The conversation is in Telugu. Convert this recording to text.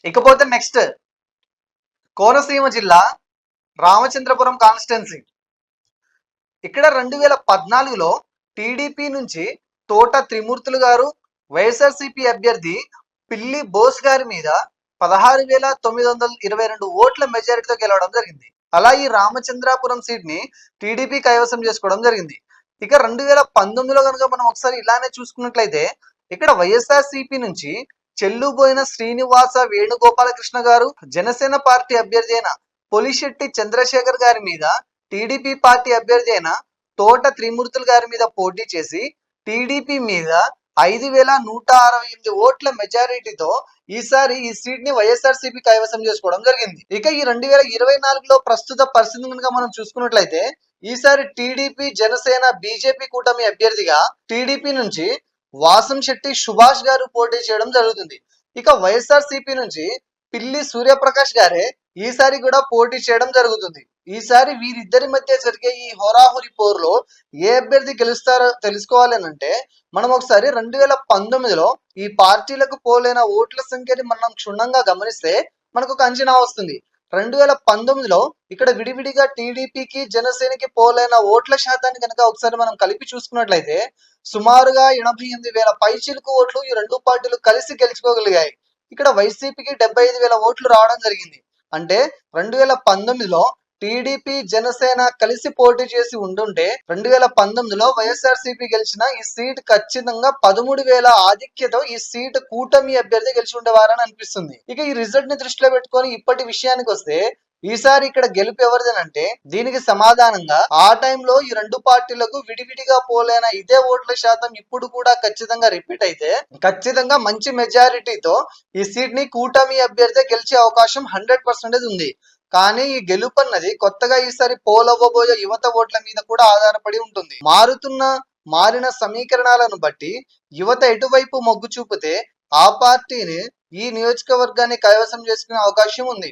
ఇకపోతే నెక్స్ట్ కోనసీమ జిల్లా రామచంద్రపురం కాన్స్టిట్యున్సీ. ఇక్కడ 2014లో టీడీపీ నుంచి తోట త్రిమూర్తులు గారు, వైఎస్ఆర్సీపీ అభ్యర్థి పిల్లి బోస్ గారి మీద 16,922 ఓట్ల మెజారిటీతో గెలవడం జరిగింది. అలా ఈ రామచంద్రాపురం సీట్ ని టీడీపీ కైవసం చేసుకోవడం జరిగింది. ఇక 2019లో కనుక మనం ఒకసారి ఇలానే చూసుకున్నట్లయితే ఇక్కడ వైఎస్ఆర్సీపీ నుంచి చెల్లుబోయిన శ్రీనివాస వేణుగోపాలకృష్ణ గారు, జనసేన పార్టీ అభ్యర్థి అయిన పొలిశెట్టి చంద్రశేఖర్ గారి మీద టీడీపీ పార్టీ అభ్యర్థి అయిన తోట త్రిమూర్తులు గారి మీద పోటీ చేసి టీడీపీ మీద 5,168 ఓట్ల మెజారిటీతో ఈసారి ఈ సీట్ ని వైఎస్ఆర్సీపీ కైవసం చేసుకోవడం జరిగింది. ఇక ఈ 2024లో ప్రస్తుత పరిస్థితి కనుక మనం చూసుకున్నట్లయితే ఈసారి టీడీపీ, జనసేన, బీజేపీ కూటమి అభ్యర్థిగా టీడీపీ నుంచి వాసంశెట్టి సుభాష్ గారు పోటీ చేయడం జరుగుతుంది. ఇక వైఎస్ఆర్సీపీ నుంచి పిల్లి సూర్యప్రకాష్ గారే ఈసారి కూడా పోటీ చేయడం జరుగుతుంది. ఈసారి వీరిద్దరి మధ్య జరిగే ఈ హోరాహోరీ పోరులో ఏ అభ్యర్థి గెలుస్తారో తెలుసుకోవాలి అంటే మనం ఒకసారి 2019లో ఈ పార్టీలకు పోలైన ఓట్ల సంఖ్యని మనం క్షుణ్ణంగా గమనిస్తే మనకు ఒక అంచనా వస్తుంది. 2019లో ఇక్కడ విడివిడిగా టీడీపీకి, జనసేనకి పోలైన ఓట్ల శాతాన్ని కనుక ఒకసారి మనం కలిపి చూసుకున్నట్లయితే సుమారుగా 88,000 పైచిలుకు ఓట్లు ఈ రెండు పార్టీలు కలిసి గెలుచుకోగలిగాయి. ఇక్కడ వైసీపీకి 75,000 ఓట్లు రావడం జరిగింది. అంటే 2019లో టీడీపీ, జనసేన కలిసి పోటీ చేసి ఉండుంటే 2019లో వైఎస్ఆర్సీపీ గెలిచిన ఈ సీట్ ఖచ్చితంగా 13,000 ఆధిక్యతో ఈ సీట్ కూటమి అభ్యర్థి గెలిచి ఉండేవారని అనిపిస్తుంది. ఇక ఈ రిజల్ట్ ని దృష్టిలో పెట్టుకొని ఇప్పటి విషయానికి వస్తే ఈసారి ఇక్కడ గెలుపు ఎవరిదేనంటే దీనికి సమాధానంగా ఆ టైంలో ఈ రెండు పార్టీలకు విడివిడిగా పోలైన ఇదే ఓట్ల శాతం ఇప్పుడు కూడా ఖచ్చితంగా రిపీట్ అయితే ఖచ్చితంగా మంచి మెజారిటీతో ఈ సీట్ ని కూటమి అభ్యర్థి గెలిచే అవకాశం 100% ఉంది. కానీ ఈ గెలుపు అన్నది కొత్తగా ఈసారి పోలవ్వబోయే యువత ఓట్ల మీద కూడా ఆధారపడి ఉంటుంది. మారిన సమీకరణాలను బట్టి యువత ఎటువైపు మొగ్గు చూపితే ఆ పార్టీని ఈ నియోజకవర్గాన్ని కైవసం చేసుకునే అవకాశం ఉంది.